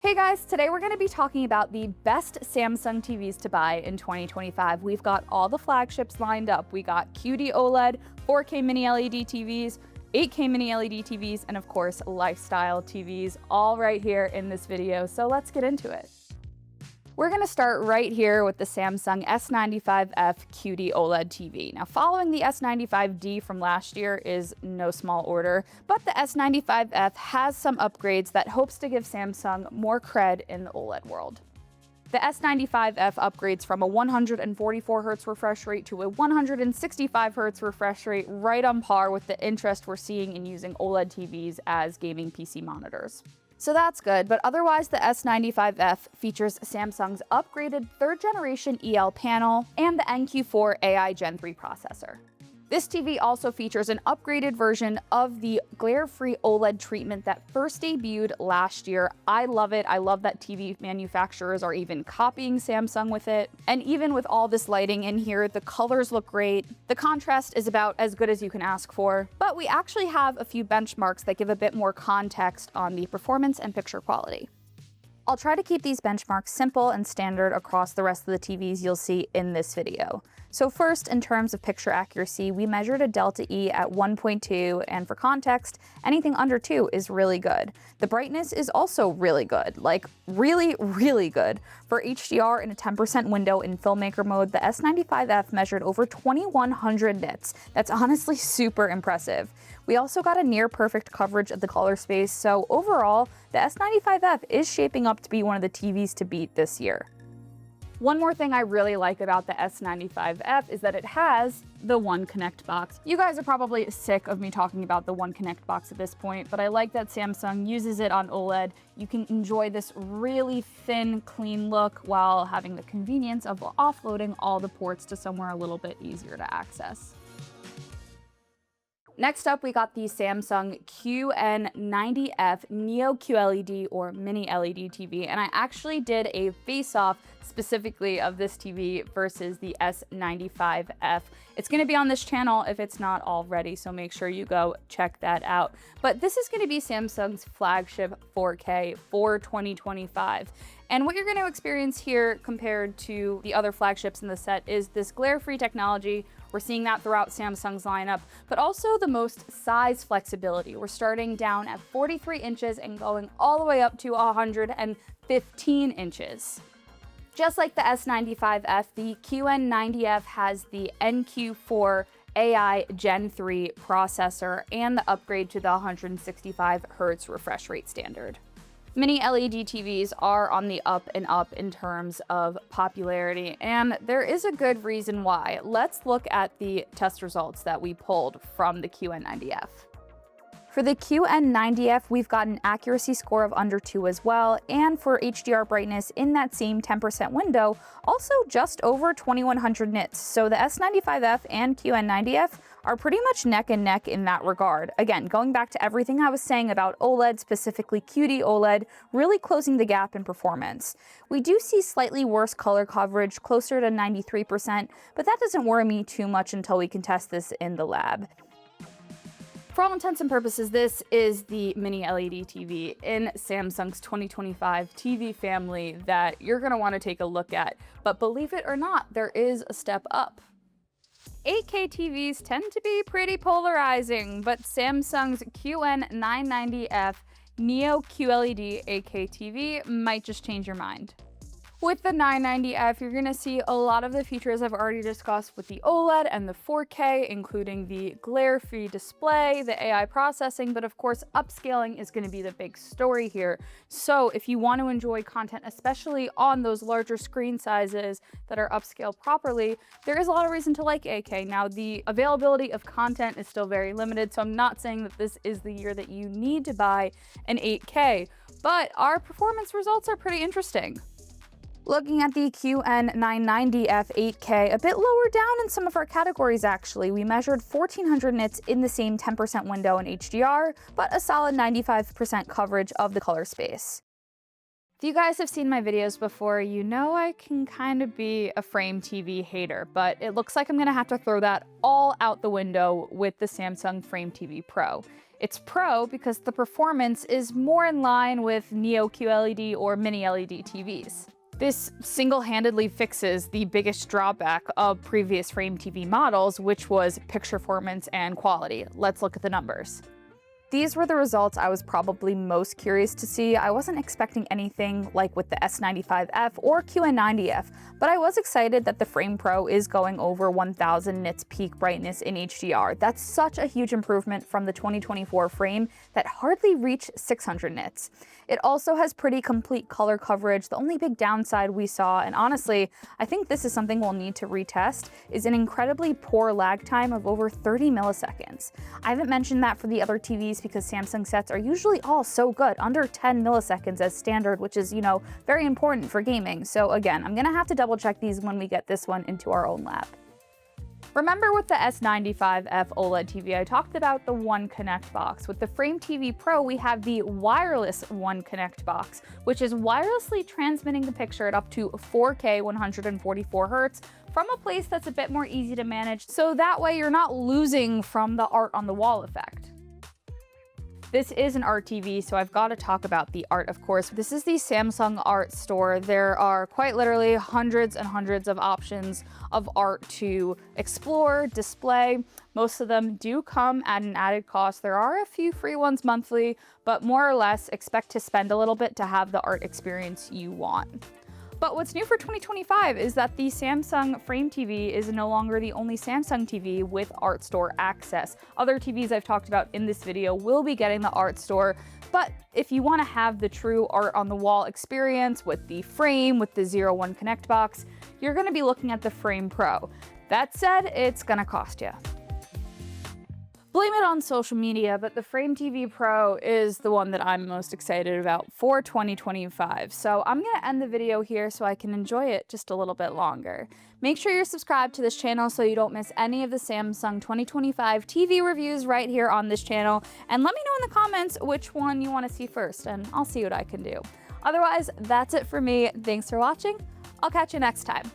Hey guys, today we're going to be talking about the best Samsung TVs to buy in 2025. We've got all the flagships lined up. We got QD OLED, 4K mini LED TVs, 8K mini LED TVs, and of course, lifestyle TVs, all right here in this video. So let's get into it. We're going to start right here with the Samsung S95F QD OLED TV. Now, following the S95D from last year is no small order, but the S95F has some upgrades that hopes to give Samsung more cred in the OLED world. The S95F upgrades from a 144Hz refresh rate to a 165Hz refresh rate, right on par with the interest we're seeing in using OLED TVs as gaming PC monitors. So that's good, but otherwise the S95F features Samsung's upgraded 3rd generation EL panel and the NQ4 AI Gen 3 processor. This TV also features an upgraded version of the glare-free OLED treatment that first debuted last year. I love it. I love that TV manufacturers are even copying Samsung with it. And even with all this lighting in here, the colors look great. The contrast is about as good as you can ask for, but we actually have a few benchmarks that give a bit more context on the performance and picture quality. I'll try to keep these benchmarks simple and standard across the rest of the TVs you'll see in this video. So first, in terms of picture accuracy, we measured a delta E at 1.2, and for context, anything under 2 is really good. The brightness is also really good, like really, really good. For HDR in a 10% window in filmmaker mode, the S95F measured over 2100 nits. That's honestly super impressive. We also got a near perfect coverage of the color space, so overall, the S95F is shaping up to be one of the TVs to beat this year. One more thing I really like about the S95F is that it has the One Connect box. You guys are probably sick of me talking about the One Connect box at this point, but I like that Samsung uses it on OLED. You can enjoy this really thin, clean look while having the convenience of offloading all the ports to somewhere a little bit easier to access. Next up, we got the Samsung QN90F Neo QLED or Mini LED TV, and I actually did a face-off specifically of this TV versus the S95F. It's going to be on this channel if it's not already, so make sure you go check that out. But this is going to be Samsung's flagship 4K for 2025. And what you're going to experience here compared to the other flagships in the set is this glare-free technology. We're seeing that throughout Samsung's lineup, but also the most size flexibility. We're starting down at 43 inches and going all the way up to 115 inches. Just like the S95F, the QN90F has the NQ4 AI Gen 3 processor and the upgrade to the 165Hz refresh rate standard. Mini LED TVs are on the up and up in terms of popularity, and there is a good reason why. Let's look at the test results that we pulled from the QN90F. For the QN90F, we've got an accuracy score of under 2 as well, and for HDR brightness in that same 10% window, also just over 2100 nits. So the S95F and QN90F are pretty much neck and neck in that regard. Again, going back to everything I was saying about OLED, specifically QD OLED, really closing the gap in performance. We do see slightly worse color coverage, closer to 93%, but that doesn't worry me too much until we can test this in the lab. For all intents and purposes, this is the Mini LED TV in Samsung's 2025 TV family that you're going to want to take a look at. But believe it or not, there is a step up. 8K TVs tend to be pretty polarizing, but Samsung's QN990F Neo QLED 8K TV might just change your mind. With the 990F, you're going to see a lot of the features I've already discussed with the OLED and the 4K, including the glare-free display, the AI processing, but of course, upscaling is going to be the big story here. So if you want to enjoy content, especially on those larger screen sizes that are upscaled properly, there is a lot of reason to like 8K. Now, the availability of content is still very limited, so I'm not saying that this is the year that you need to buy an 8K, but our performance results are pretty interesting. Looking at the QN990F 8K, a bit lower down in some of our categories actually. We measured 1400 nits in the same 10% window in HDR, but a solid 95% coverage of the color space. If you guys have seen my videos before, you know I can kind of be a frame TV hater, but it looks like I'm gonna have to throw that all out the window with the Samsung Frame TV Pro. It's Pro because the performance is more in line with Neo QLED or Mini LED TVs. This single-handedly fixes the biggest drawback of previous frame TV models, which was picture performance and quality. Let's look at the numbers. These were the results I was probably most curious to see. I wasn't expecting anything like with the S95F or QN90F, but I was excited that the Frame Pro is going over 1000 nits peak brightness in HDR. That's such a huge improvement from the 2024 frame that hardly reached 600 nits. It also has pretty complete color coverage. The only big downside we saw, and honestly, I think this is something we'll need to retest, is an incredibly poor lag time of over 30 milliseconds. I haven't mentioned that for the other TVs because Samsung sets are usually all so good, under 10 milliseconds as standard, which is, very important for gaming. So again, I'm gonna have to double check these when we get this one into our own lab. Remember with the S95F OLED TV, I talked about the One Connect box. With the Frame TV Pro, we have the wireless One Connect box, which is wirelessly transmitting the picture at up to 4K 144 Hz from a place that's a bit more easy to manage, so that way you're not losing from the art on the wall effect. This is an art TV, so I've got to talk about the art, of course. This is the Samsung Art Store. There are quite literally hundreds and hundreds of options of art to explore, display. Most of them do come at an added cost. There are a few free ones monthly, but more or less expect to spend a little bit to have the art experience you want. But what's new for 2025 is that the Samsung Frame TV is no longer the only Samsung TV with Art Store access. Other TVs I've talked about in this video will be getting the Art Store, but if you want to have the true art on the wall experience with the frame, with the 01 Connect box, you're going to be looking at the Frame Pro. That said, it's going to cost you. Blame it on social media, but the Frame TV Pro is the one that I'm most excited about for 2025. So I'm gonna end the video here so I can enjoy it just a little bit longer. Make sure you're subscribed to this channel so you don't miss any of the Samsung 2025 TV reviews right here on this channel. And let me know in the comments which one you wanna see first, and I'll see what I can do. Otherwise, that's it for me. Thanks for watching. I'll catch you next time.